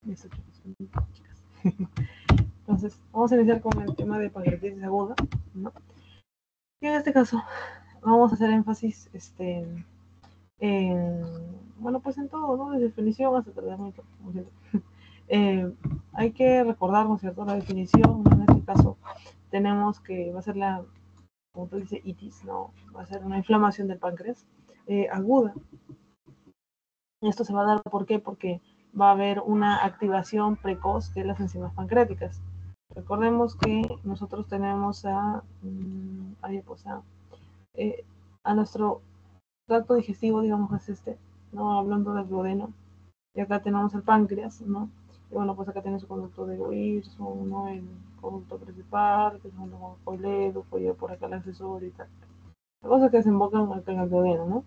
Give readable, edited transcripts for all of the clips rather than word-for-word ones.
Eso, chicas. Entonces, vamos a iniciar con el tema de pancreatitis aguda, ¿no? Y en este caso, vamos a hacer énfasis en, bueno, pues en todo, ¿no? Desde definición hasta tratamiento, como siempre. Hay que recordar, ¿no es cierto?, la definición, ¿no? En este caso, tenemos que va a ser la, como tú dices, itis, ¿no? Va a ser una inflamación del páncreas aguda. Esto se va a dar, ¿por qué? Porque va a haber una activación precoz de las enzimas pancreáticas. Recordemos que nosotros tenemos a nuestro tracto digestivo, digamos que es ¿no? Hablando del duodeno, y acá tenemos el páncreas, ¿no? Y bueno, pues acá tiene su conducto de Wilson, ¿no? El conducto principal, que es un coiledo, por acá el accesorio y tal. Cosas que desembocan acá en el duodeno, ¿no?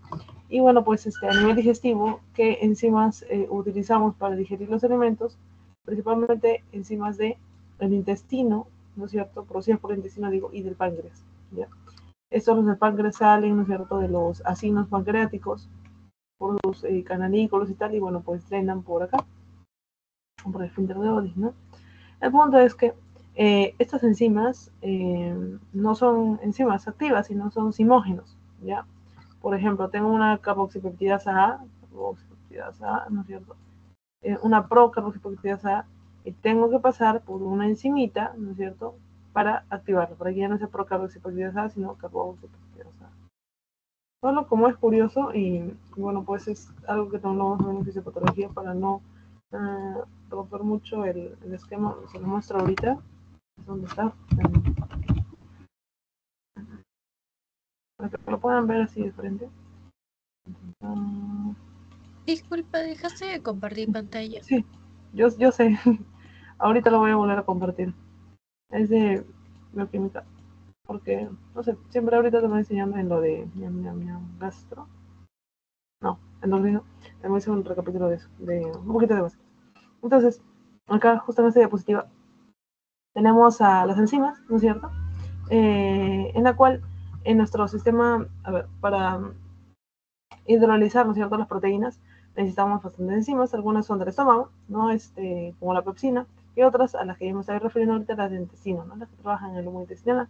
Y bueno, pues a nivel digestivo, ¿qué enzimas utilizamos para digerir los alimentos? Principalmente enzimas del intestino, ¿no es cierto? Producidas por el intestino, digo, y del páncreas, ¿ya? Estos los del páncreas salen, ¿no es cierto?, de los acinos pancreáticos, por los canalículos y tal, y bueno, pues drenan por acá, por el esfínter de Oddi, ¿no? El punto es que estas enzimas no son enzimas activas, sino son simógenos, ¿ya? Por ejemplo, tengo una carboxipeptidasa A, ¿no es cierto? Una procarboxipeptidasa A, y tengo que pasar por una enzimita, ¿no es cierto?, para activarla, para que ya no sea procarboxipeptidasa A, sino carboxipeptidasa A. Solo como es curioso, y bueno, pues es algo que también lo vamos a ver en fisiopatología para no romper mucho el esquema. Se lo muestro ahorita. ¿Dónde está? Para que lo puedan ver así de frente. Disculpa, ¿dejaste de compartir pantalla? Sí, yo sé. Ahorita lo voy a volver a compartir. Es de bioquímica. Porque, no sé, siempre ahorita te voy enseñando en lo de gastro. No, endocrino. También hice un recapítulo de eso, de un poquito de base. Entonces, acá justo en esta diapositiva tenemos a las enzimas, ¿no es cierto? En la cual en nuestro sistema, a ver, para hidrolizar, ¿no es cierto?, las proteínas, necesitamos bastantes enzimas. Algunas son del estómago, ¿no? Como la pepsina, y otras a las que ya me estoy refiriendo ahorita, las del intestino, ¿no? Las que trabajan en el humo intestinal.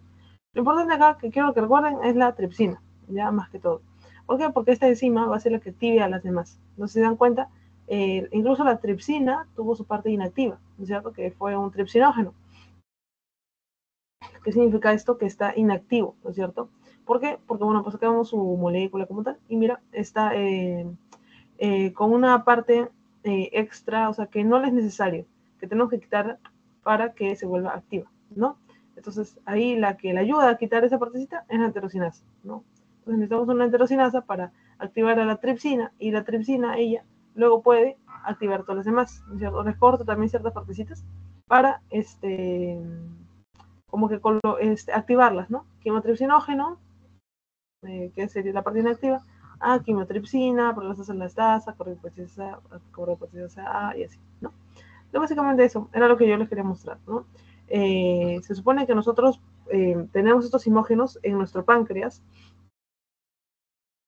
Lo importante acá, que quiero que recuerden, es la tripsina, ya más que todo. ¿Por qué? Porque esta enzima va a ser la que active a las demás. No se dan cuenta, incluso la tripsina tuvo su parte inactiva, ¿no es cierto?, que fue un tripsinógeno. ¿Qué significa esto? Que está inactivo, ¿no es cierto? ¿Por qué? Porque, bueno, pues acá vemos su molécula como tal, y mira, está con una parte extra, o sea, que no le es necesario, que tenemos que quitar para que se vuelva activa, ¿no? Entonces, ahí la que le ayuda a quitar esa partecita es la enterocinasa, ¿no? Entonces necesitamos una enterocinasa para activar a la tripsina, y la tripsina, ella, luego puede activar todas las demás, ¿no es cierto? Les corto también ciertas partecitas para, como que activarlas, ¿no? Quimotripsinógeno, que sería la parte inactiva, a quimotripsina, prolasas en la estasa, corticosteroidasa A y así, ¿no? Entonces, básicamente eso era lo que yo les quería mostrar, ¿no? Se supone que nosotros tenemos estos simógenos en nuestro páncreas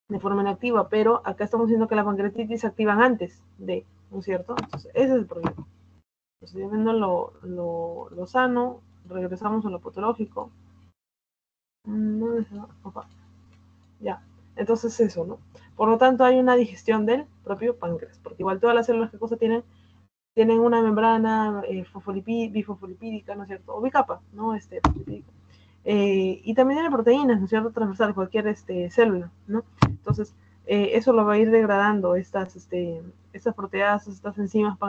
de forma inactiva, pero acá estamos diciendo que la pancreatitis se activan antes de, ¿no es cierto? Entonces, ese es el problema. Entonces, viendo lo sano, regresamos a lo patológico. No, opa. Ya, entonces eso, ¿no? Por lo tanto, hay una digestión del propio páncreas, porque igual todas las células que cosa tienen una membrana bifosfolipídica, ¿no es cierto? O bicapa, ¿no? Y también tiene proteínas, ¿no es cierto?, transversal, cualquier célula, ¿no? Entonces, eso lo va a ir degradando estas proteasas, estas enzimas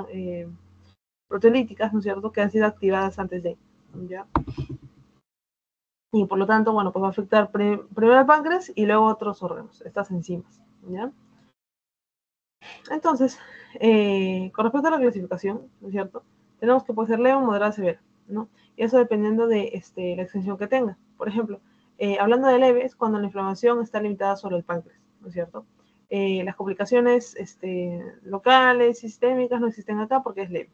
proteolíticas, ¿no es cierto?, que han sido activadas antes de, ¿ya? Y por lo tanto, bueno, pues va a afectar primero al páncreas y luego a otros órganos, estas enzimas, ¿ya? Entonces, con respecto a la clasificación, ¿no es cierto?, tenemos que puede ser leve, moderada, severa, ¿no? Y eso dependiendo de la extensión que tenga. Por ejemplo, hablando de leve, es cuando la inflamación está limitada solo al páncreas, ¿no es cierto? Las complicaciones locales, sistémicas, no existen acá porque es leve.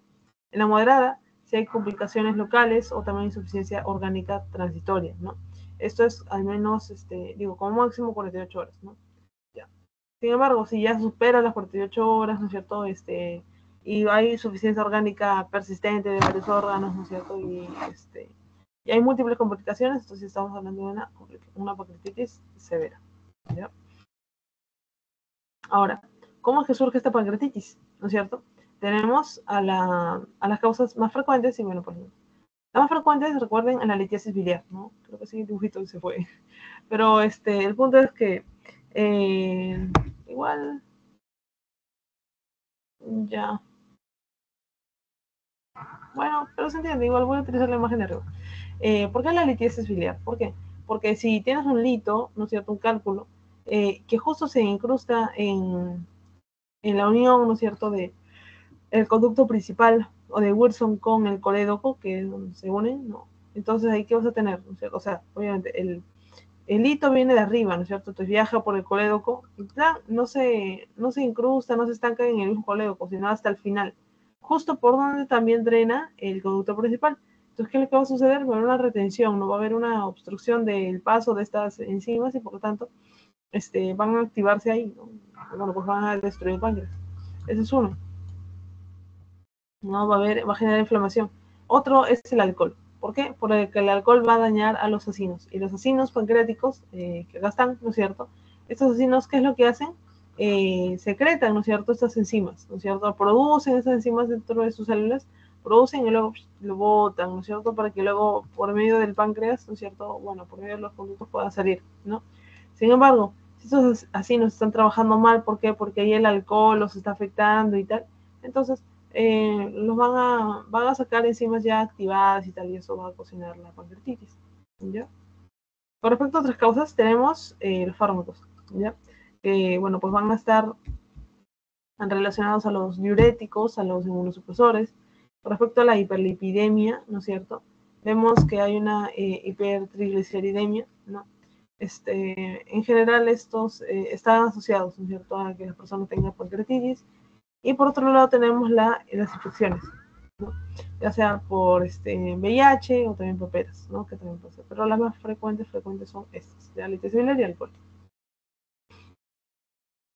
En la moderada, si hay complicaciones locales o también insuficiencia orgánica transitoria, ¿no? Esto es al menos, digo, como máximo 48 horas, ¿no? Ya. Sin embargo, si ya supera las 48 horas, ¿no es cierto?, y y hay insuficiencia orgánica persistente de varios órganos, ¿no es cierto? Y hay múltiples complicaciones, entonces estamos hablando de una pancreatitis severa, ¿ya? Ahora, ¿cómo es que surge esta pancreatitis? ¿No es cierto? Tenemos a las causas más frecuentes, y bueno, pues las más frecuentes, recuerden, en la litiasis biliar, ¿no? Creo que sí, el dibujito se fue. Pero el punto es que igual, ya, bueno, pero se entiende, igual voy a utilizar la imagen de arriba. ¿Por qué la litiasis biliar? ¿Por qué? Porque si tienes un lito, ¿no es cierto?, un cálculo, que justo se incrusta en la unión, ¿no es cierto?, de el conducto principal o de Wilson con el colédoco, que es donde se unen, ¿no? Entonces ahí, ¿qué vas a tener? ¿No es cierto? O sea, obviamente el hito viene de arriba, ¿no es cierto? Entonces viaja por el colédoco y no se incrusta, no se estanca en el mismo colédoco, sino hasta el final, justo por donde también drena el conducto principal. Entonces, ¿qué es lo que va a suceder? Va a haber una retención, no va a haber una obstrucción del paso de estas enzimas y por lo tanto van a activarse ahí, ¿no? Bueno, pues van a destruir el páncreas. Ese es uno. No va a generar inflamación. Otro es el alcohol. ¿Por qué? Porque el alcohol va a dañar a los acinos. Y los acinos pancreáticos, que acá están, ¿no es cierto? Estos acinos, ¿qué es lo que hacen? Secretan, ¿no es cierto?, estas enzimas, ¿no es cierto? Producen esas enzimas dentro de sus células, producen y luego lo botan, ¿no es cierto?, para que luego, por medio del páncreas, ¿no es cierto?, bueno, por medio de los conductos puedan salir, ¿no? Sin embargo, si estos acinos están trabajando mal, ¿por qué? Porque ahí el alcohol los está afectando y tal, entonces los van a sacar enzimas ya activadas y tal, y eso va a cocinar la pancreatitis, ¿ya? Con respecto a otras causas, tenemos los fármacos, ¿ya? Bueno, pues van a estar relacionados a los diuréticos, a los inmunosupresores. Con respecto a la hiperlipidemia, ¿no es cierto? Vemos que hay una hipertrigliceridemia, ¿no? En general estos están asociados, ¿no es cierto?, a que las personas tengan pancreatitis. Y por otro lado tenemos las infecciones, ¿no?, ya sea por VIH o también paperas, ¿no?, que también puede ser. Pero las más frecuentes son estas, la litiasis biliar y alcohol.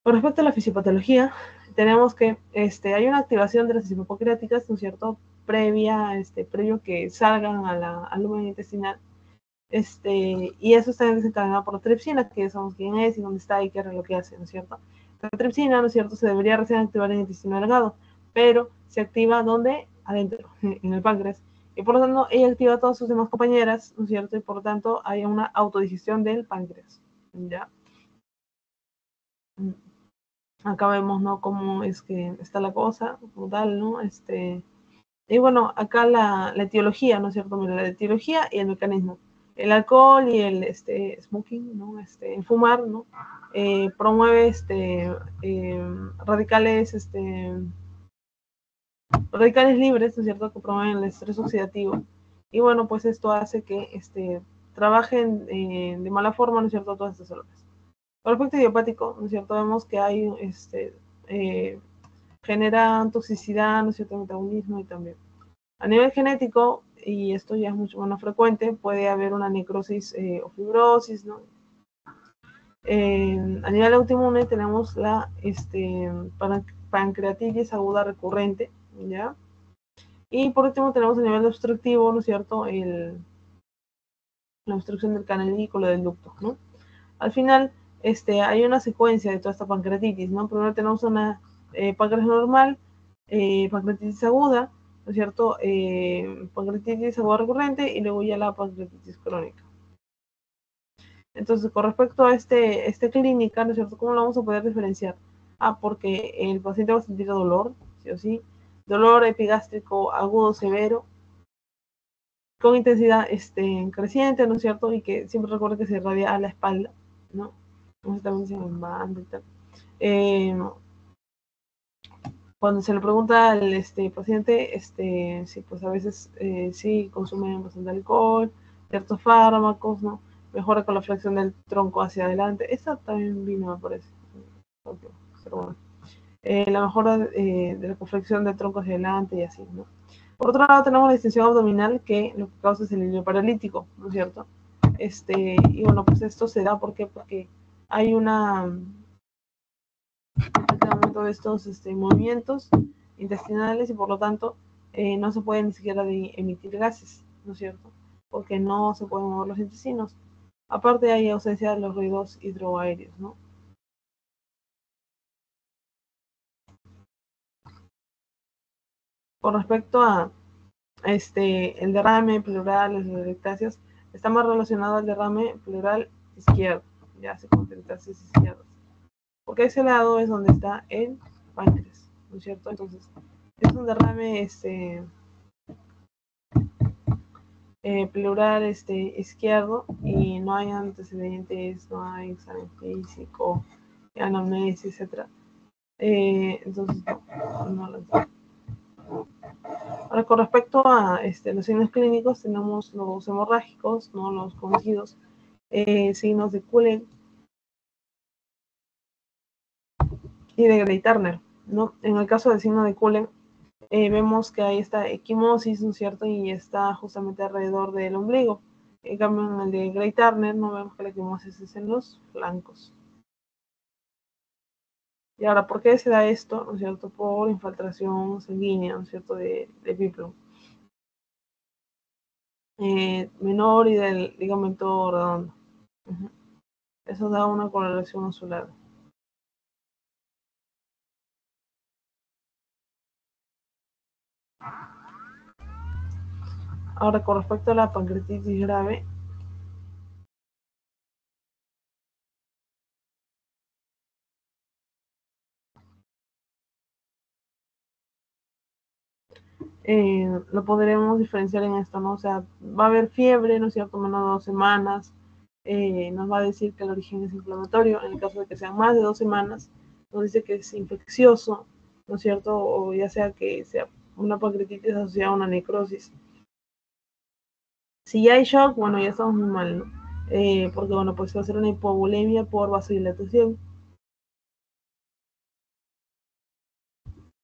Con respecto a la fisiopatología, tenemos que hay una activación de las enzimas pancreáticas, ¿no es cierto?, previo que salgan al lumen intestinal, y eso está desencadenado por la tripsina, que sabemos quién es y dónde está y qué es lo que hace, ¿no es cierto? La tripsina, ¿no es cierto?, se debería recién activar en el intestino delgado, pero se activa ¿dónde? Adentro, en el páncreas, y por lo tanto ella activa a todas sus demás compañeras, ¿no es cierto?, y por lo tanto hay una autodigestión del páncreas, ¿ya? Acá vemos, ¿no?, cómo es que está la cosa, como tal, ¿no? Y bueno, acá la etiología, ¿no es cierto? Mira, la etiología y el mecanismo. El alcohol y el smoking, ¿no? El fumar, ¿no? Promueve radicales, radicales libres, ¿no es cierto?, que promueven el estrés oxidativo. Y bueno, pues esto hace que trabajen de mala forma, ¿no es cierto?, todas estas células. Con respecto idiopático, ¿no es cierto?, vemos que hay genera toxicidad, ¿no es cierto?, metabolismo y también. A nivel genético, y esto ya es mucho menos frecuente, puede haber una necrosis o fibrosis, ¿no? A nivel autoinmune tenemos la pancreatitis aguda recurrente, ¿ya? Y por último tenemos a nivel obstructivo, ¿no es cierto?, la obstrucción del canal ícola del ducto, ¿no? Al final, hay una secuencia de toda esta pancreatitis, ¿no? Primero tenemos una páncreas normal, pancreatitis aguda, ¿no es cierto?, pancreatitis aguda recurrente y luego ya la pancreatitis crónica. Entonces, con respecto a esta clínica, ¿no es cierto?, ¿cómo lo vamos a poder diferenciar? Porque el paciente va a sentir dolor, sí o sí, dolor epigástrico agudo severo, con intensidad creciente, ¿no es cierto?, y que siempre recuerda que se irradia a la espalda, ¿no? También se banda y tal. Cuando se le pregunta al paciente, sí, pues a veces sí consumen bastante alcohol, ciertos fármacos, ¿no? Mejora con la flexión del tronco hacia adelante. Esa también vino, me parece. Okay, pero bueno. La mejora de la flexión del tronco hacia adelante y así, ¿no? Por otro lado, tenemos la distensión abdominal, que lo que causa es el hilio paralítico, ¿no es cierto? Y bueno, pues esto se da porque hay un aumento de estos movimientos intestinales y por lo tanto no se puede ni siquiera emitir gases, ¿no es cierto? Porque no se pueden mover los intestinos. Aparte hay ausencia de los ruidos hidroaéreos, ¿no? Con respecto a el derrame pleural, las atelectasias, está más relacionado al derrame pleural izquierdo, ya se con atelectasias izquierdas. Porque ese lado es donde está el páncreas, ¿no es cierto? Entonces, es un derrame pleural izquierdo y no hay antecedentes, no hay examen físico, anamnesis, etc. Entonces, no lo entiendo. Ahora, con respecto a los signos clínicos, tenemos los hemorrágicos, ¿no? Los conocidos signos de Cullen y de Grey-Turner, ¿no? En el caso del signo de Cullen, vemos que hay esta equimosis, ¿no es cierto? Y está justamente alrededor del ombligo. En cambio, en el de Grey-Turner no vemos que la equimosis es en los flancos. Y ahora, ¿por qué se da esto? ¿No es cierto? Por infiltración sanguínea, ¿no es cierto? De Biplo. Menor y del ligamento redondo. Eso da una correlación azulada. Ahora, con respecto a la pancreatitis grave, lo podremos diferenciar en esto, ¿no? O sea, va a haber fiebre, ¿no es cierto?, menos de 2 semanas, nos va a decir que el origen es inflamatorio, en el caso de que sean más de 2 semanas, nos dice que es infeccioso, ¿no es cierto?, o ya sea que sea una pancreatitis asociada a una necrosis. Si ya hay shock, bueno, ya estamos muy mal, ¿no? Porque, bueno, pues va a ser una hipovolemia por vasodilatación.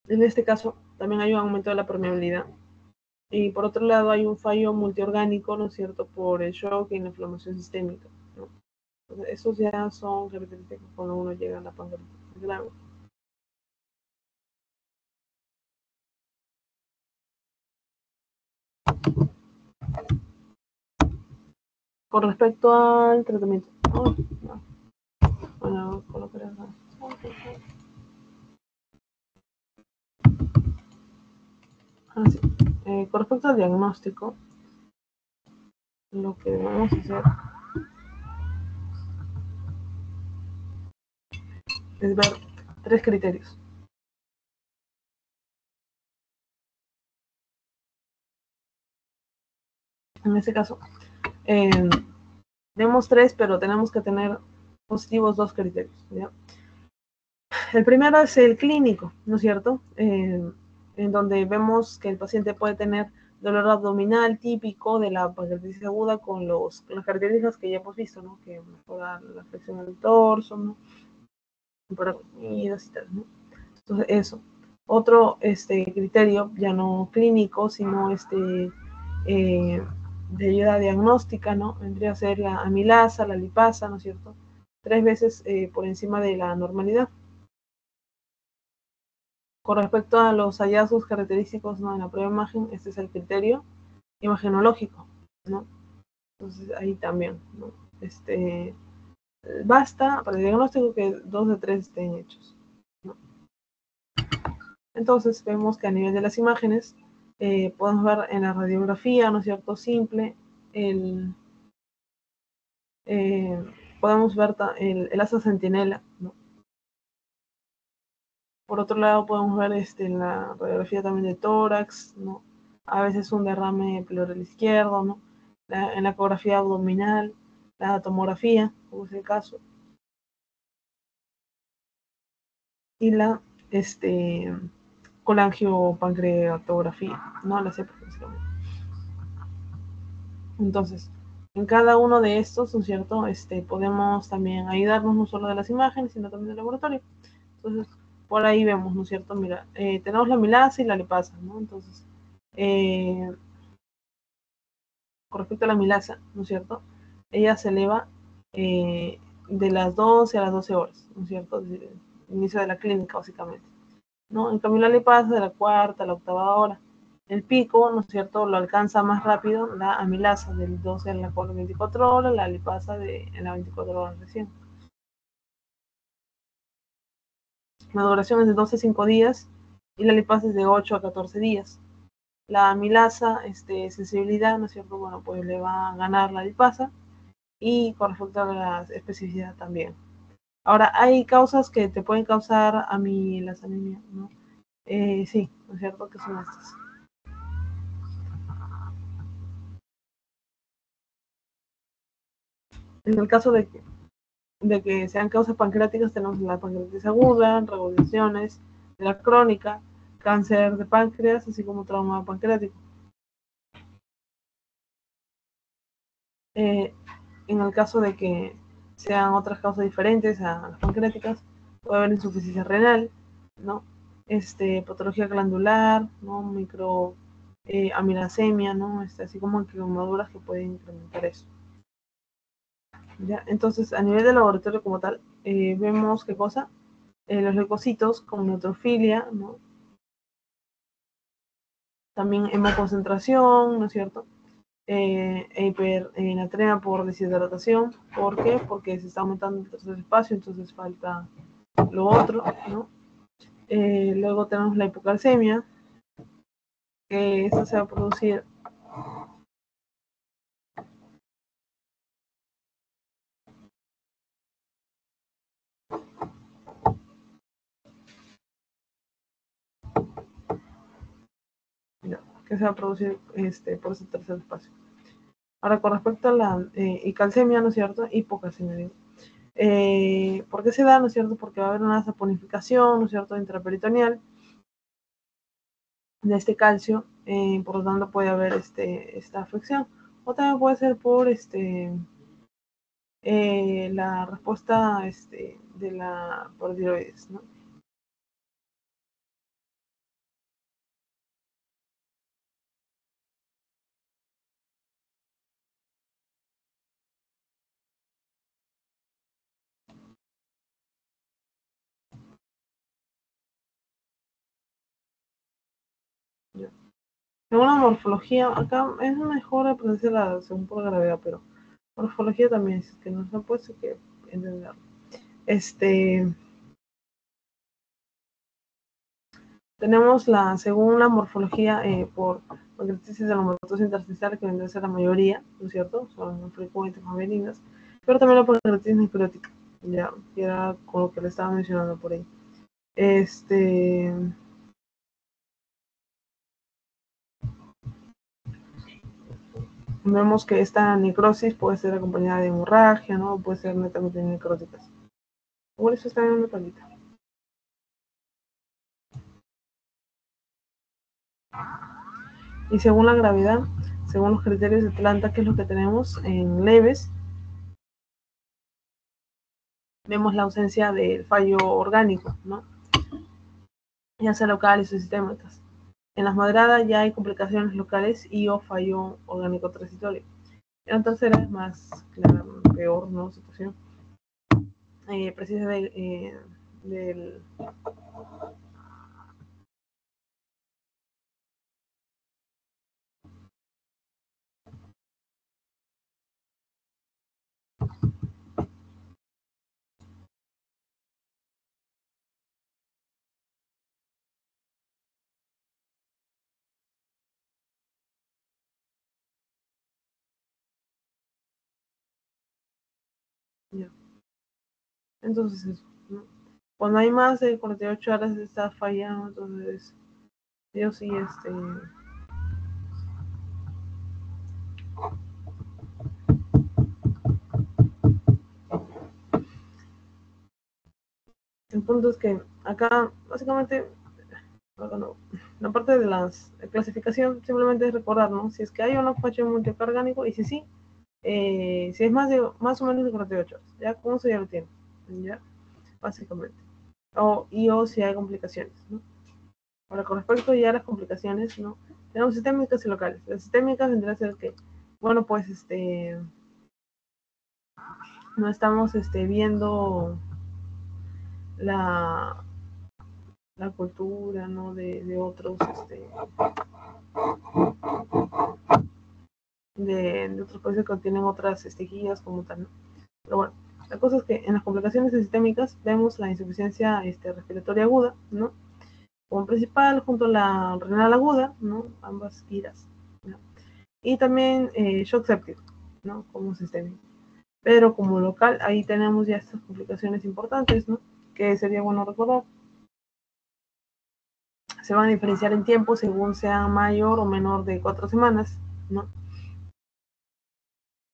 En este caso, también hay un aumento de la permeabilidad. Y por otro lado, hay un fallo multiorgánico, ¿no es cierto?, por el shock y la inflamación sistémica, ¿no? Entonces, esos ya son características cuando uno llega a la pancreatitis grave. Con respecto al tratamiento, oh, no. Bueno, colocar acá. Sí. Con respecto al diagnóstico, lo que debemos hacer es ver 3 criterios. En este caso, tenemos 3, pero tenemos que tener positivos 2 criterios, ¿ya? El primero es el clínico, ¿no es cierto? En donde vemos que el paciente puede tener dolor abdominal típico de la pancreatitis aguda con las características que ya hemos visto, ¿no? Que mejora la flexión del torso, ¿no? Para comidas y tal, ¿no? Entonces, eso. Otro criterio, ya no clínico, sino de ayuda diagnóstica, ¿no? Vendría a ser la amilasa, la lipasa, ¿no es cierto? 3 veces por encima de la normalidad. Con respecto a los hallazgos característicos, ¿no?, en la prueba de imagen, este es el criterio imagenológico, ¿no? Entonces ahí también, ¿no? Basta para el diagnóstico que 2 de 3 estén hechos, ¿no? Entonces vemos que a nivel de las imágenes podemos ver en la radiografía, ¿no es cierto?, simple, podemos ver el asa centinela, ¿no? Por otro lado, podemos ver en la radiografía también de tórax, ¿no? A veces un derrame pleural izquierdo, ¿no? En la ecografía abdominal, la tomografía, como es el caso, y la colangiopancreatografía, ¿no? La CEPA, básicamente. Entonces, en cada uno de estos, ¿no es cierto?, podemos también ayudarnos no solo de las imágenes, sino también del laboratorio. Entonces, por ahí vemos, ¿no es cierto? Mira, tenemos la amilasa y la lipasa, ¿no? Entonces, con respecto a la amilasa, ¿no es cierto?, ella se eleva de las 12 a las 12 horas, ¿no es cierto?, desde el inicio de la clínica, básicamente. ¿no? En cambio, la lipasa de la cuarta a la octava hora. El pico, ¿no es cierto?, lo alcanza más rápido la amilasa, del 12 a la 24 horas, la lipasa en las 24 horas recién. La duración es de 12 a 5 días y la lipasa es de 8 a 14 días. La amilasa, sensibilidad, ¿no es cierto?, bueno, pues le va a ganar la lipasa y con respecto a la especificidad también. Ahora, hay causas que te pueden causar amilasanemia, ¿no? Sí, ¿no es cierto?, que son estas. En el caso de que sean causas pancreáticas, tenemos la pancreatitis aguda, regurgitaciones, la crónica, cáncer de páncreas, así como trauma pancreático. En el caso de que sean otras causas diferentes a las pancreáticas, puede haber insuficiencia renal, ¿no? Patología glandular, ¿no? Amilasemia, ¿no? Así como quemaduras que pueden incrementar eso. ¿Ya? Entonces, a nivel de laboratorio como tal, vemos qué cosa, los leucocitos con neutrofilia, ¿no? También hemoconcentración, ¿no es cierto? Hipernatremia por deshidratación. ¿Por qué? Porque se está aumentando el tercer espacio, entonces falta lo otro, ¿no? Luego tenemos la hipocalcemia, que esta se va a producir por ese tercer espacio. Ahora, con respecto a la calcemia, ¿no es cierto? Hipocalcemia, digo. ¿Por qué se da, no es cierto? Porque va a haber una saponificación, ¿no es cierto?, intraperitoneal de este calcio, por lo tanto puede haber esta afección. O también puede ser por la respuesta de la por tiroides, ¿no? Ya. Según la morfología, acá es mejor aprender según por gravedad, pero morfología también es que nos han puesto que entenderlo. Tenemos según la morfología por pancreatitis de la hematosis intersticial, que vendría a ser la mayoría, ¿no es cierto? Son frecuentes, más benignas, pero también la pancreatitis necrótica, ya, que era con lo que le estaba mencionando por ahí. Vemos que esta necrosis puede ser acompañada de hemorragia, ¿no? Puede ser netamente necróticas. Por eso está en una palita. Y según la gravedad, según los criterios de Atlanta, que es lo que tenemos en leves, vemos la ausencia del fallo orgánico, ¿no? Ya sea locales o sistémicas. En las moderadas ya hay complicaciones locales y o fallo orgánico transitorio. En la tercera es más clara, peor, ¿no? Situación. Precisa del ya. Entonces eso, ¿no? Cuando hay más de 48 horas está fallando, entonces yo sí, el punto es que acá básicamente bueno, la parte de la clasificación simplemente es recordar, ¿no? Si es que hay o no fallo multiorgánico y si sí, si es más o menos de 48 horas, ya con eso ya lo tiene, ya, básicamente. O si hay complicaciones, ¿no? Ahora, con respecto ya a las complicaciones, ¿no? Tenemos sistémicas y locales. Las sistémicas vendrán a ser que, bueno, pues no estamos viendo la la cultura, ¿no? De otros, de otros países que tienen otras guías como tal, ¿no? Pero bueno, la cosa es que en las complicaciones sistémicas vemos la insuficiencia respiratoria aguda, ¿no? Como principal, junto a la renal aguda, ¿no? Ambas iras, ¿no? Y también shock séptico, ¿no? Como sistémico. Pero como local, ahí tenemos ya estas complicaciones importantes, ¿no? Que sería bueno recordar. Se van a diferenciar en tiempo según sea mayor o menor de 4 semanas, ¿no?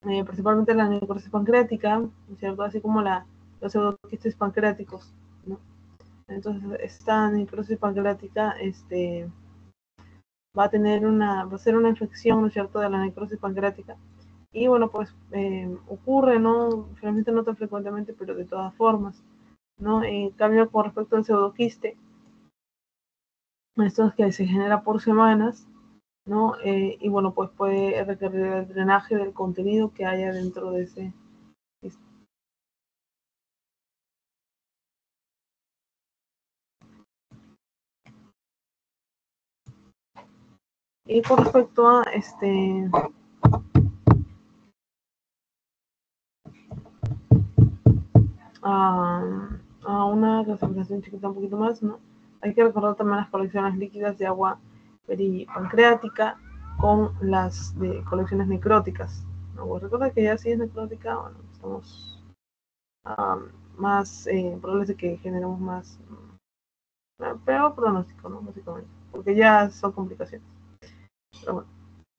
Principalmente la necrosis pancreática, ¿no es cierto? Así como los pseudoquistes pancreáticos, ¿no? Entonces, esta necrosis pancreática va a ser una infección, ¿no es cierto?, de la necrosis pancreática. Y bueno, pues ocurre, ¿no? Finalmente no tan frecuentemente, pero de todas formas, ¿no? En cambio, con respecto al pseudoquiste, esto es que se genera por semanas, ¿no? Y bueno, pues puede requerir el drenaje del contenido que haya dentro de ese quiste. Y con respecto a, a una clasificación chiquita un poquito más, ¿no? Hay que recordar también las colecciones líquidas de agua peripancreática con las de colecciones necróticas, ¿no? Pues recuerda que ya si es necrótica, bueno, estamos más probables de que generemos más peor pronóstico, ¿no? Básicamente, porque ya son complicaciones. Pero bueno,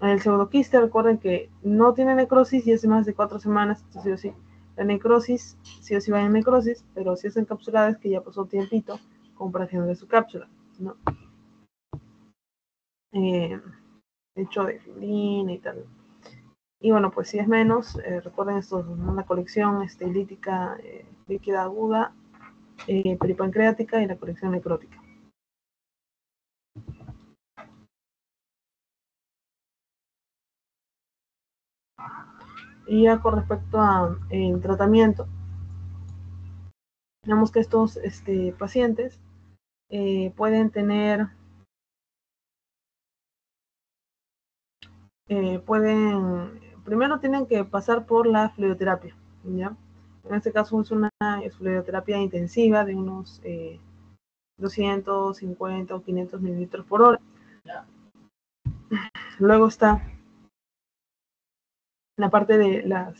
el pseudoquiste, recuerden que no tiene necrosis y es más de 4 semanas, sí o sí. La necrosis, sí o sí va en necrosis, pero si es encapsulada es que ya pasó tiempito como para generar su cápsula, ¿no? Hecho de fibrina y tal. Y bueno, pues si es menos, recuerden esto, ¿no? La colección lítica líquida aguda, peripancreática y la colección necrótica. Y ya con respecto a el tratamiento, vemos que estos pacientes pueden tener, primero tienen que pasar por la fluidoterapia, ¿ya? En este caso es una fluidoterapia intensiva de unos 250 o 500 mililitros por hora. Luego está la parte de la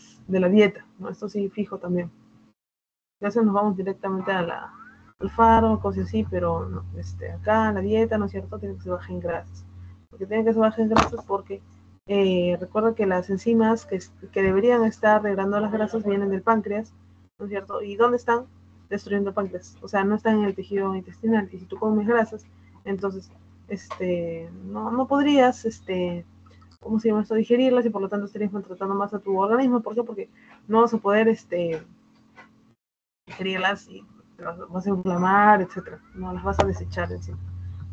dieta, ¿no? Esto sí fijo también. A veces nos vamos directamente al fármaco, y así, pero no, acá la dieta, ¿no es cierto? Tiene que ser baja en grasas. Porque tiene que ser baja en grasas porque recuerda que las enzimas que deberían estar degradando las grasas vienen del páncreas, ¿no es cierto? ¿Y dónde están? Destruyendo el páncreas. O sea, no están en el tejido intestinal. Y si tú comes grasas, entonces no podrías, ¿cómo se llama esto? Digerirlas y por lo tanto estarías maltratando más a tu organismo. ¿Por qué? Porque no vas a poder, digerirlas y te las vas a inflamar, etcétera, no las vas a desechar encima,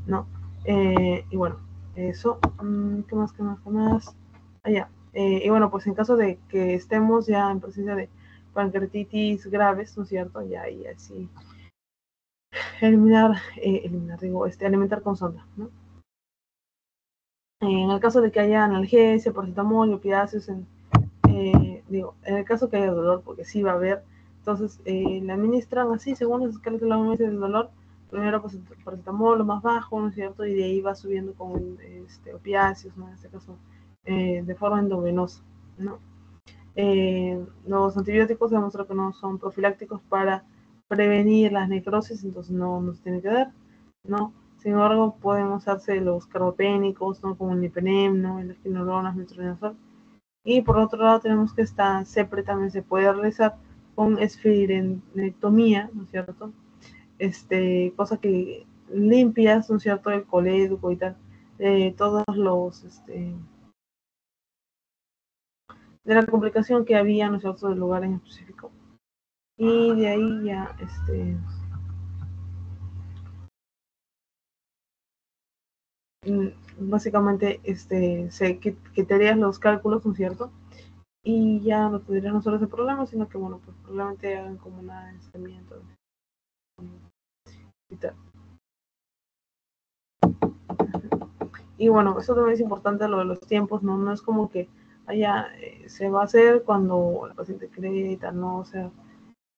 ¿no? Y bueno, eso, ¿qué más, qué más, qué más? Allá. Y bueno, pues en caso de que estemos ya en presencia de pancreatitis graves, ¿no es cierto? Ya ahí así, digo, alimentar con sonda, ¿no? En el caso de que haya analgesia, paracetamol, opiáceos, en el caso que haya dolor, porque sí va a haber, entonces le administran así, según las escalas de la OMS del dolor, primero pues paracetamol, lo más bajo, ¿no es cierto? Y de ahí va subiendo con opiáceos, ¿no? En este caso, de forma endovenosa, ¿no? Los antibióticos se demostró que no son profilácticos para prevenir las necrosis, entonces no nos tiene que dar, ¿no? Sin embargo, pueden usarse los carbopénicos, ¿no? Como el nipenem, ¿no? El esquinolonas, metronidazol. Y por otro lado tenemos que esta CEPRE también se puede realizar con esfirenectomía, ¿no es cierto? Cosa que limpias, ¿no es cierto? El colédoco y tal, todos los, de la complicación que había, ¿no es cierto? Del lugar en específico. Y de ahí ya, básicamente, quitarías los cálculos, ¿no es cierto? Y ya no tendrían no solo ese problema, sino que, bueno, pues probablemente hagan como un aislamiento y tal. Y bueno, eso también es importante, lo de los tiempos, ¿no? No es como que allá se va a hacer cuando la paciente cree y tal, ¿no? O sea,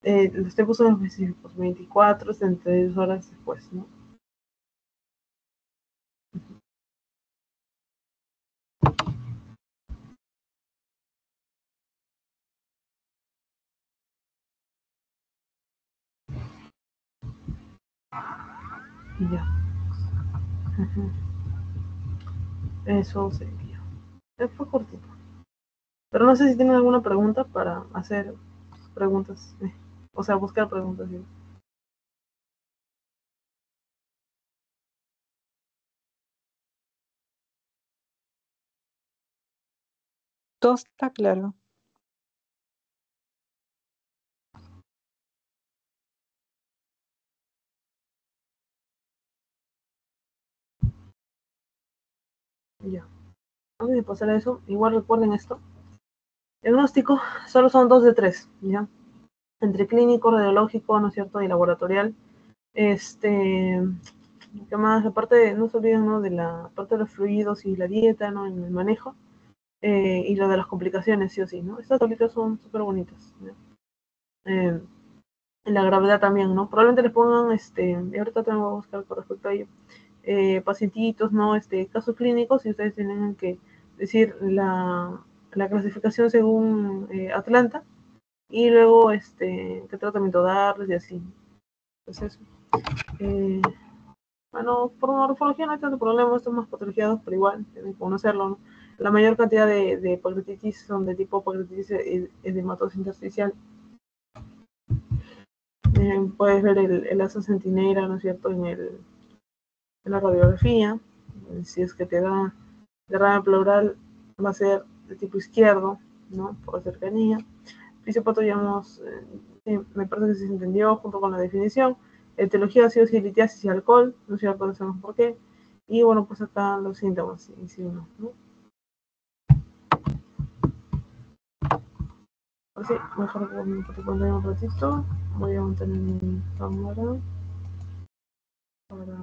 los tiempos son específicos, 24, 72 horas después, ¿no? Y ya. Eso sería. Fue cortito. Pero no sé si tienen alguna pregunta para hacer preguntas. O sea, buscar preguntas. ¿Sí? Todo está claro. Ya. Antes de pasar a eso, igual recuerden esto. El diagnóstico solo son 2 de 3, ¿ya? Entre clínico, radiológico, ¿no es cierto? Y laboratorial. ¿Qué más? Aparte, no se olviden, ¿no? De la parte de los fluidos y la dieta, ¿no? En el manejo. Y lo de las complicaciones, sí o sí, ¿no? Estas tablitas son súper bonitas, ¿no? La gravedad también, ¿no? Probablemente les pongan, y ahorita tengo que buscar con respecto a ello, pacientitos, ¿no? Casos clínicos y ustedes tienen que decir la clasificación según Atlanta y luego, qué tratamiento darles y así. Entonces, eh, bueno, por morfología no hay tanto problema, están más patologiados, pero igual, tienen que conocerlo, ¿no? La mayor cantidad de pancreatitis son de tipo pancreatitis edematosa intersticial. Puedes ver el asa centinela, ¿no es cierto?, en la radiografía. Si es que te da derrame pleural, va a ser de tipo izquierdo, ¿no? Por la cercanía. Fisiopatología, digamos, me parece que se entendió junto con la definición. Etiología, ácidos y litiasis y alcohol, no sé, no sabemos por qué. Y bueno, pues acá los síntomas, sí, no, ¿no? Así, mejor que te pondré un ratito. Voy a mantener mi cámara para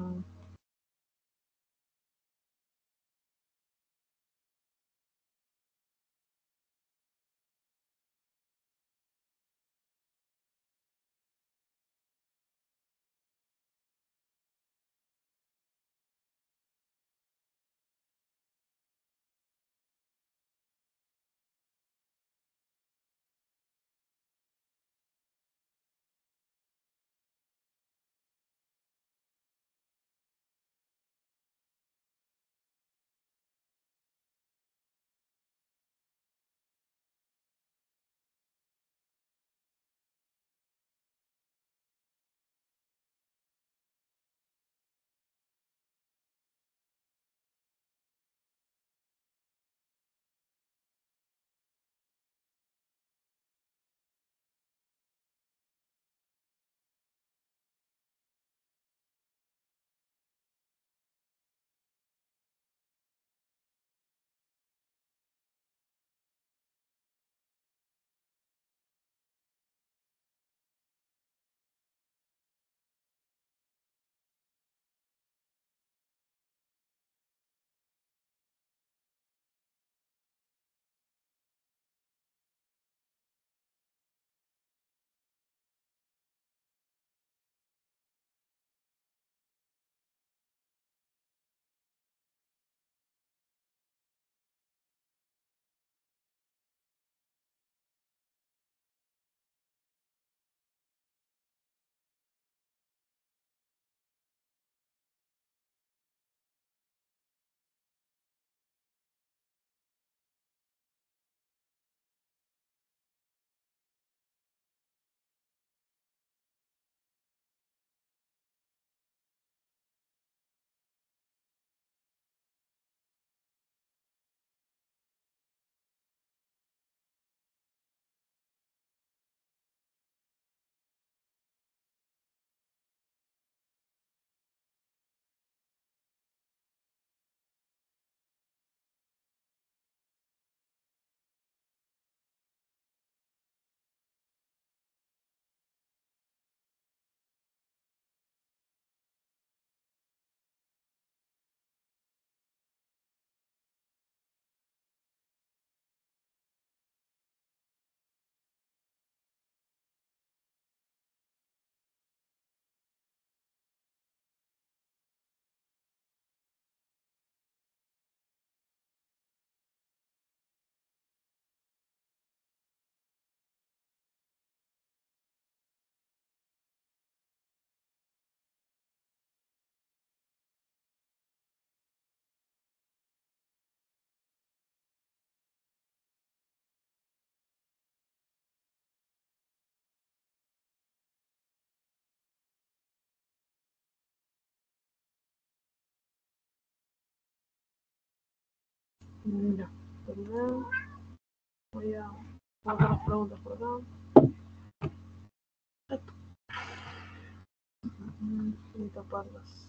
Ya, perdón. Voy a hacer las preguntas por acá. Voy a taparlas.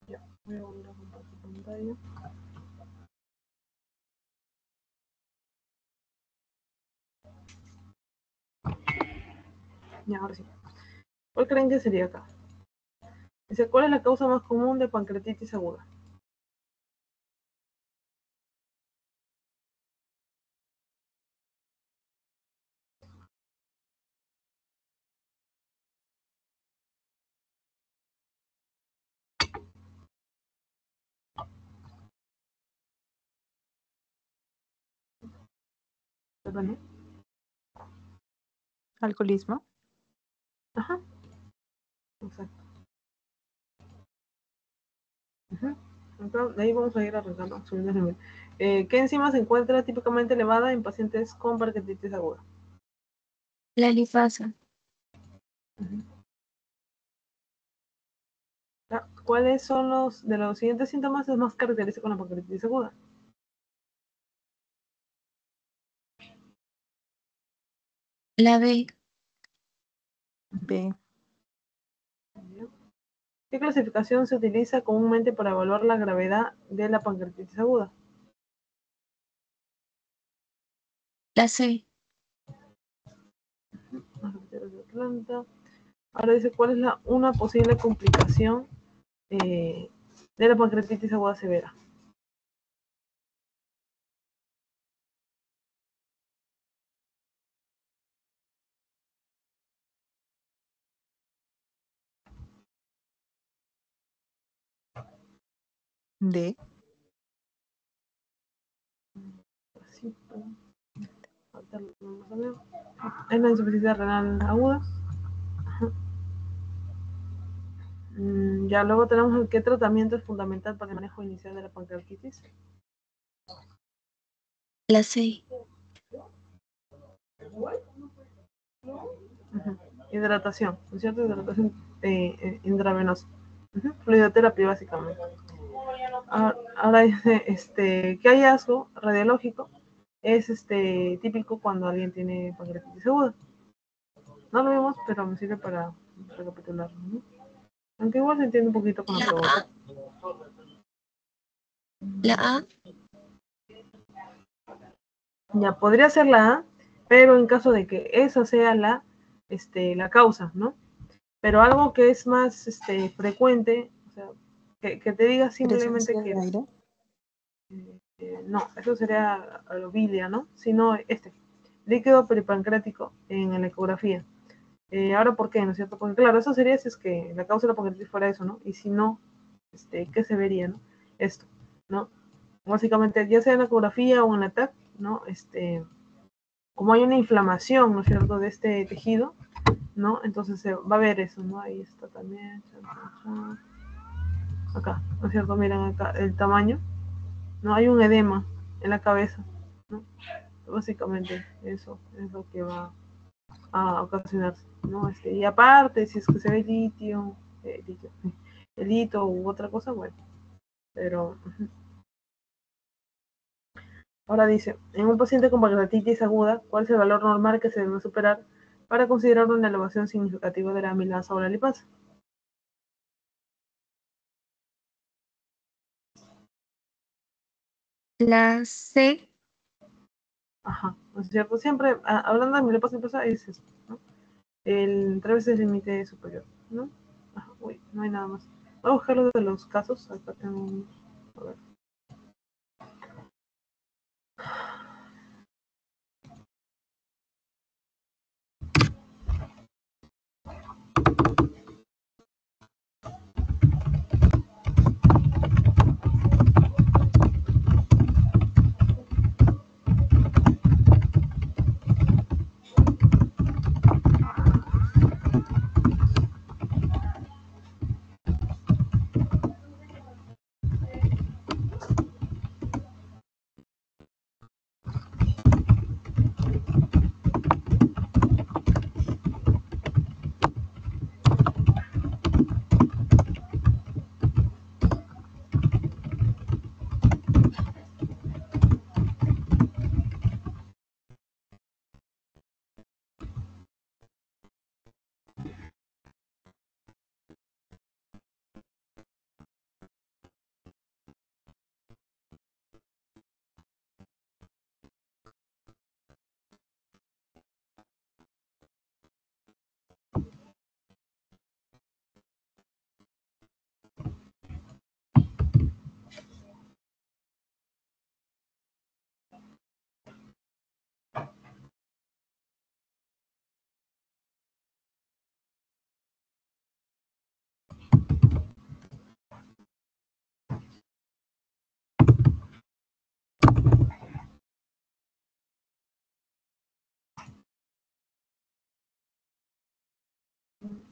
Ya, voy a volver a compartir pantalla. Ya, ahora sí. ¿Cuál creen que sería acá? Dice, ¿cuál es la causa más común de pancreatitis aguda? ¿Verdad? Alcoholismo. Ajá, exacto. Ajá. Entonces, de ahí vamos a ir arrancando. ¿Qué enzima se encuentra típicamente elevada en pacientes con pancreatitis aguda? La lipasa. Ujú. ¿Cuáles son los de los siguientes síntomas es más característico con la pancreatitis aguda? La B. B. ¿Qué clasificación se utiliza comúnmente para evaluar la gravedad de la pancreatitis aguda? La C. Ahora dice, ¿cuál es una posible complicación de la pancreatitis aguda severa? D. Sí, es la insuficiencia renal aguda. Ya luego tenemos qué tratamiento es fundamental para el manejo inicial de la pancreatitis. La C. Hidratación, ¿no es cierto? Hidratación intravenosa. Fluidoterapia básicamente. Ahora dice, ¿qué hallazgo radiológico es típico cuando alguien tiene pancreatitis aguda? No lo vimos, pero me sirve para recapitularlo, ¿no? Aunque igual se entiende un poquito con la La pregunta. A. La A. Ya podría ser la A, pero en caso de que esa sea la causa, ¿no? Pero algo que es más frecuente, o sea, que te diga simplemente Presencia que de aire. no, eso sería alobilia, ¿no? Sino líquido peripancreático en la ecografía. Ahora, ¿por qué? ¿No es cierto? Porque claro, eso sería si es que la causa de la pancreatitis fuera eso, ¿no? Y si no, ¿qué se vería, no? Esto, ¿no? Básicamente, ya sea en la ecografía o en la TAC, ¿no? Como hay una inflamación, ¿no es cierto?, de este tejido, ¿no? Entonces se va a ver eso, ¿no? Ahí está también. Acá, ¿no es cierto? Miren acá el tamaño, ¿no? Hay un edema en la cabeza, ¿no? Básicamente eso es lo que va a ocasionarse, ¿no? Y aparte, si es que se ve el hito u otra cosa, bueno, pero ahora dice, en un paciente con pancreatitis aguda, ¿cuál es el valor normal que se debe superar para considerar una elevación significativa de la amilasa o la lipasa? La C. Ajá, ¿no es cierto? Siempre, hablando de amilasa y lipasa, es esto, ¿no? El 3 veces el límite superior, ¿no? Ajá, uy, no hay nada más. Voy a buscar los de los casos, acá tengo unos. A ver.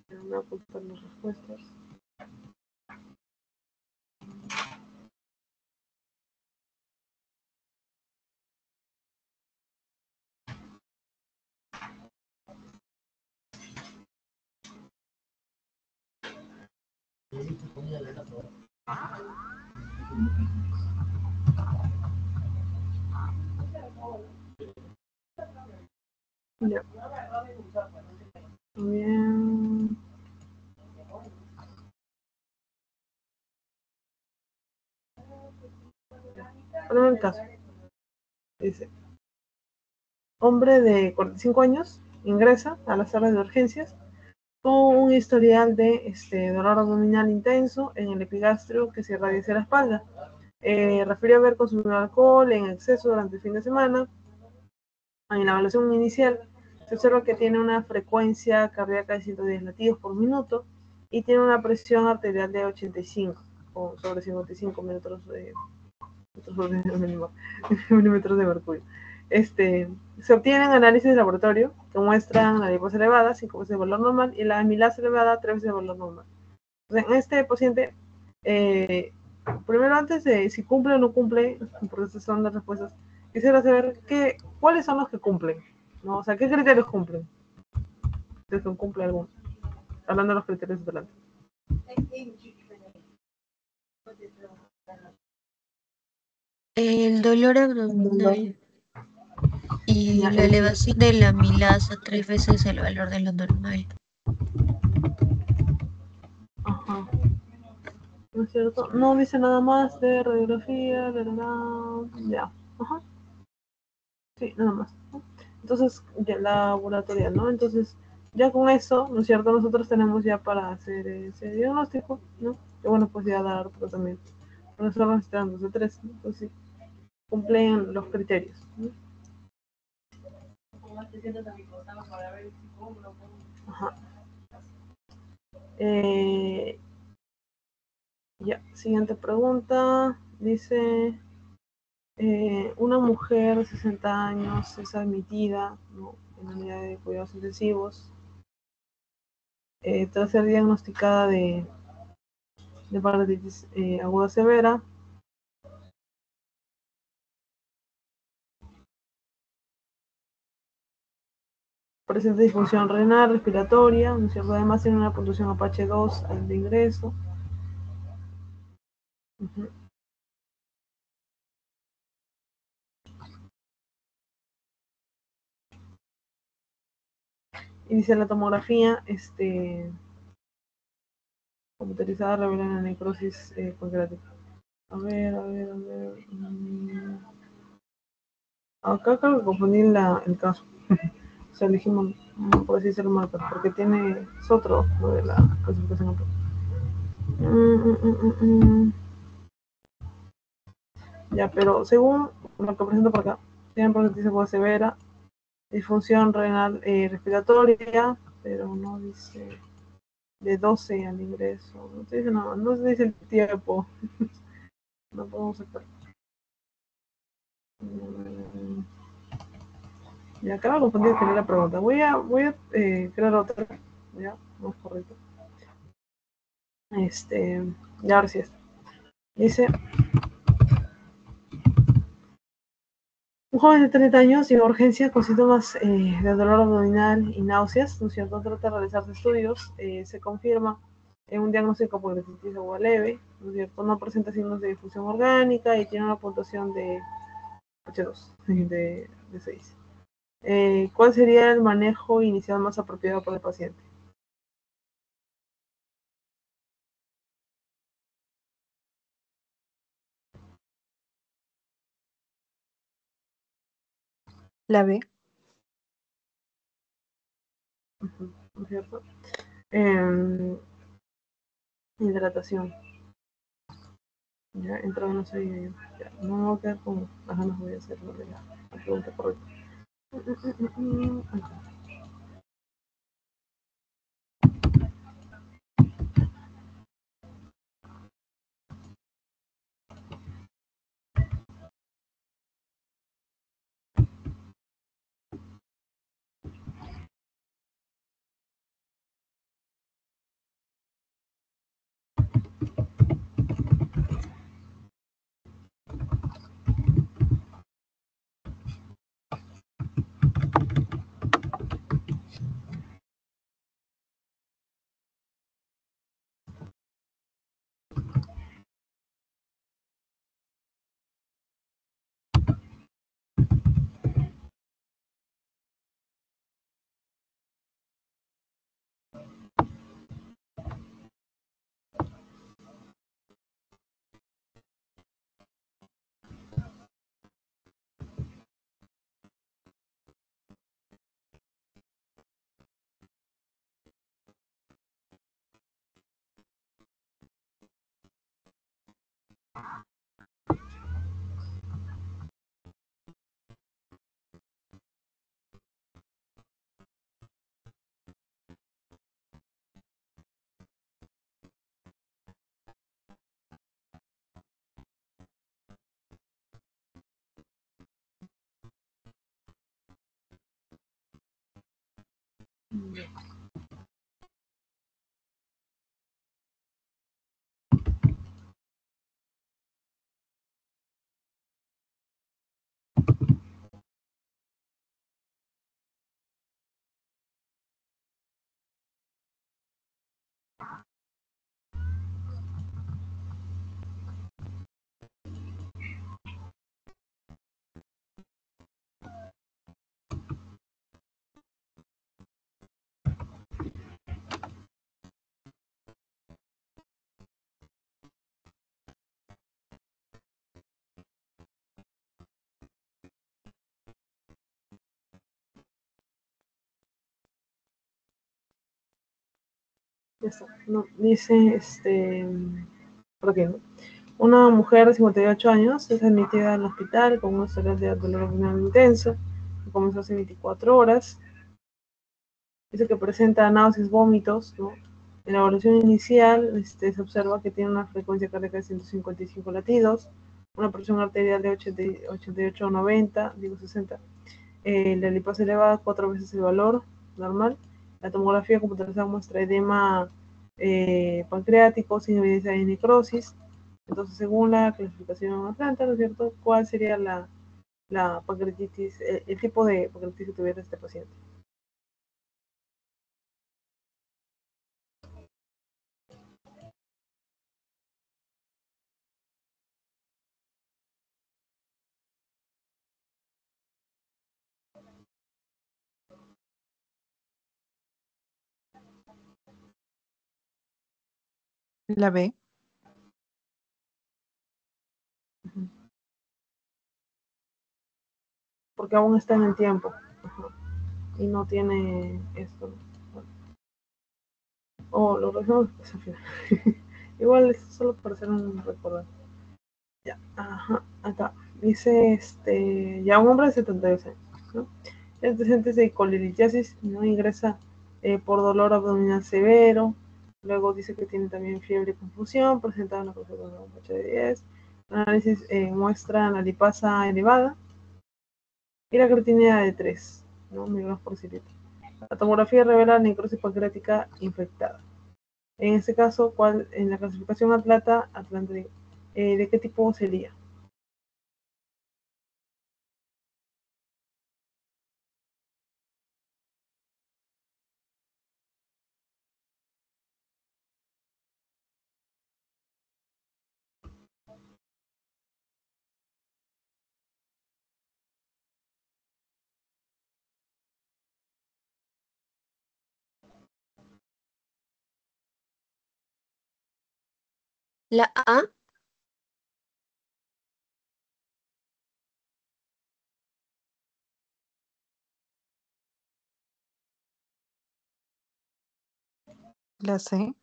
Voy a apuntar las respuestas. Ya. Bien. Ponemos el caso. Dice, hombre de 45 años ingresa a la sala de urgencias con un historial de dolor abdominal intenso en el epigastrio que se irradia hacia la espalda. Refirió haber consumido alcohol en exceso durante el fin de semana. En la evaluación inicial se observa que tiene una frecuencia cardíaca de 110 latidos por minuto y tiene una presión arterial de 85 o sobre 55 milímetros de mercurio. Se obtienen análisis de laboratorio que muestran la glucosa elevada, 5 veces el valor normal, y la amilasa elevada, 3 veces el valor normal. Entonces, en este paciente, primero antes de si cumple o no cumple, porque estas son las respuestas, quisiera saber cuáles son los que cumplen, ¿no? O sea, ¿qué criterios cumplen? Si es que cumple alguno. Hablando de los criterios delante. El dolor abdominal y Ya, la elevación de la amilasa 3 veces el valor de lo normal. Ajá. ¿No es cierto? No dice nada más de radiografía, ya. Ajá. Sí, nada más, ¿no? Entonces, ya laboratorial, ¿no? Entonces, ya con eso, ¿no es cierto? Nosotros tenemos ya para hacer ese diagnóstico, ¿no? Y bueno, pues ya dar tratamiento. Pero estamos esperando de 3, ¿no? Entonces, sí, cumplen los criterios, ¿no? Ajá. Ya, siguiente pregunta. Dice, Una mujer de 60 años es admitida, ¿no?, en la unidad de cuidados intensivos tras ser diagnosticada de parálisis aguda severa. Presenta disfunción renal, respiratoria, ¿no es cierto? Además tiene una puntuación Apache 2 de ingreso. Inicia la tomografía computarizada, revela la necrosis pancreática. A ver. Acá creo que confundí el caso. O sea, elegimos, por así decirlo, marca, porque es otro lo de la clasificación acá. Ya, pero según lo que presento por acá, tienen pancreatitis aguda severa, disfunción renal respiratoria, pero no dice de 12 al ingreso, no te dice nada, no se dice el tiempo. No podemos sacar. Ya, acá me confundí de la pregunta. Voy a crear otra, ya, más correcto. Ya ahora sí está. Dice: un joven de 30 años llega a urgencias con síntomas de dolor abdominal y náuseas, ¿no es cierto? Trata de realizarse estudios, se confirma en un diagnóstico por hepatitis agua leve, ¿no es cierto? No presenta signos de difusión orgánica y tiene una puntuación de H2, de 6. ¿Cuál sería el manejo inicial más apropiado para el paciente? La B. ¿No es cierto? Hidratación. Ya, entrado no sé, ya, no me voy a quedar con las ganas, voy a hacer la pregunta correcta. No, dice, ¿por qué no? Una mujer de 58 años es admitida al hospital con un historial de dolor abdominal intenso, que comenzó hace 24 horas. Dice que presenta náuseas, vómitos, ¿no? En la evaluación inicial se observa que tiene una frecuencia cardíaca de 155 latidos, una presión arterial de 88 o 90, digo 60, la lipasa elevada 4 veces el valor normal, la tomografía computarizada muestra edema pancreático sin evidencia de necrosis. Entonces, según la clasificación Atlanta, ¿no es cierto?, ¿cuál sería la pancreatitis, el tipo de pancreatitis que tuviera este paciente? La B. Porque aún está en el tiempo. Ajá. Y no tiene esto. Bueno. O lo revisamos pues, al final. Igual es solo para hacer un recordar. Ya, ajá, acá. Dice, ya un hombre de 72 años, ¿no? Es antecedentes de colelitiasis, ¿no? Ingresa por dolor abdominal severo. Luego dice que tiene también fiebre y confusión, presenta una consulta de 8 de 10. El análisis muestra la lipasa elevada y la creatinina de 3, ¿no? miligramos por cilindro. La tomografía revela necrosis pancreática infectada. En este caso, ¿cuál en la clasificación Atlanta, ¿de qué tipo sería? La A. La C.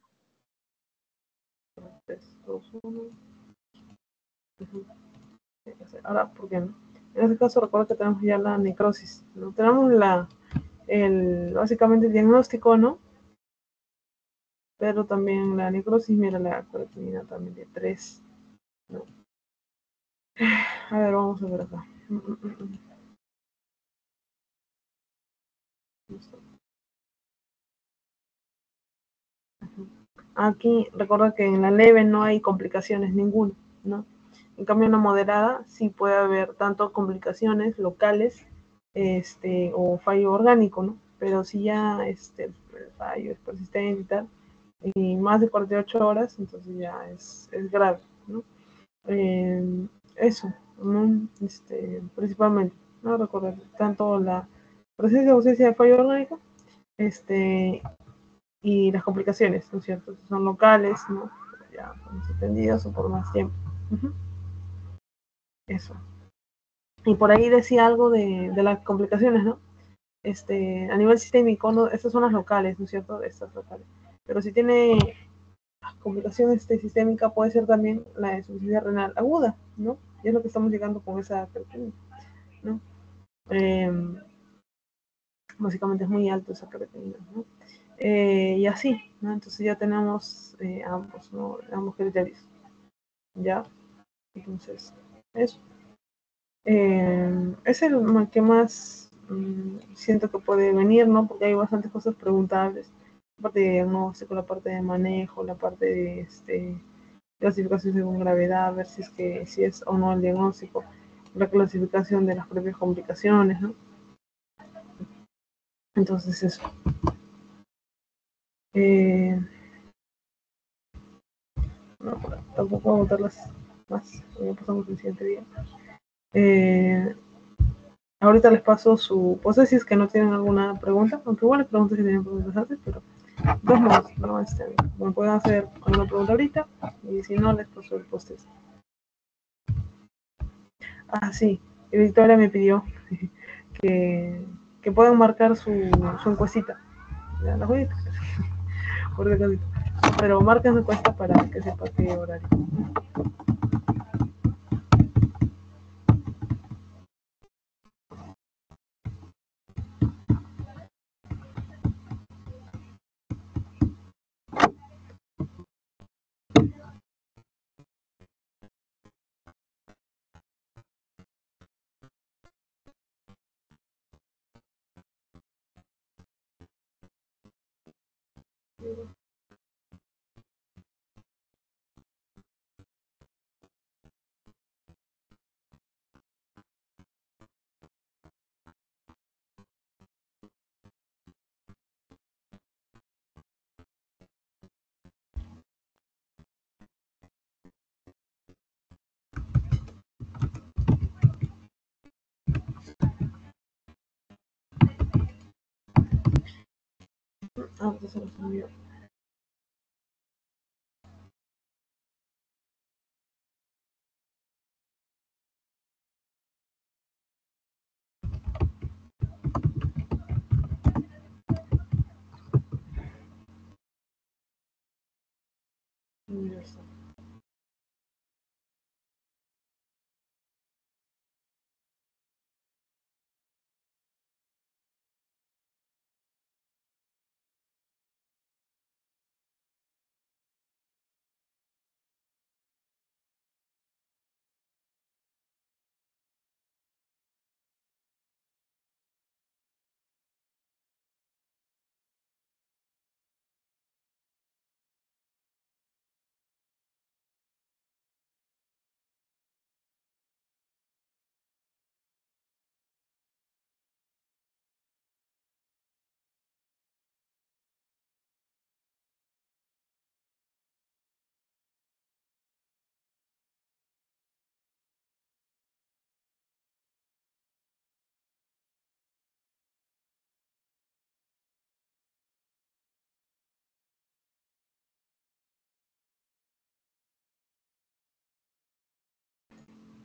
3, 2, 1. Ahora, ¿por qué no? En este caso, recuerda que tenemos ya la necrosis, ¿no? Tenemos básicamente el diagnóstico, ¿no? Pero también la necrosis, mira la creatinina también de 3, ¿no? A ver, vamos a ver acá. Aquí recuerda que en la leve no hay complicaciones ninguna, ¿no? En cambio en la moderada sí puede haber tanto complicaciones locales, o fallo orgánico, ¿no? Pero si ya el fallo es persistente y tal, y más de 48 horas, entonces ya es grave, ¿no? Eso, ¿no? Principalmente, ¿no? Recordar tanto la presencia o ausencia de fallo orgánico, y las complicaciones, ¿no es cierto? Si son locales, ¿no? Ya son suspendidos o por más tiempo. Eso. Y por ahí decía algo de las complicaciones, ¿no? A nivel sistémico, ¿no? Estas son las locales, ¿no es cierto? Estas locales. Pero si tiene complicación sistémica, puede ser también la insuficiencia renal aguda, ¿no? Y es lo que estamos llegando con esa creatinina, ¿no? Básicamente es muy alto esa creatinina, ¿no? Y así, ¿no? Entonces ya tenemos ambos, ¿no? Ambos criterios, ¿ya? Entonces, eso. Es el que más siento que puede venir, ¿no? Porque hay bastantes cosas preguntables. La parte de diagnóstico, la parte de manejo, la parte de clasificación según gravedad, ver si es o no el diagnóstico, la clasificación de las propias complicaciones, ¿no? Entonces, eso. No, tampoco voy a botarlas más, ya pasamos el siguiente día. Ahorita les paso su pose si es que no tienen alguna pregunta, aunque igual les pregunto si tienen preguntas antes, pero de todos modos, no, me pueden hacer alguna pregunta ahorita y si no, les paso el post. Ah, sí, y Victoria me pidió que puedan marcar su encuestita. Ya las voy a por pero marquen su encuesta para que sepa qué horario. Ahorita se los envío. Ya está.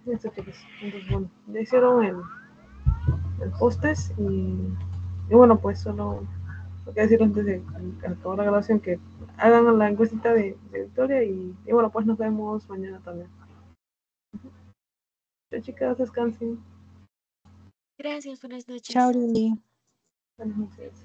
Listo, chicos. Entonces, bueno, ya hicieron el postes y bueno, pues solo lo que decir antes de acabar la grabación que hagan la encuestita de Victoria y bueno, pues nos vemos mañana también. Chao, chicas, descansen. Gracias, buenas noches. Chao, Lili. Buenas noches.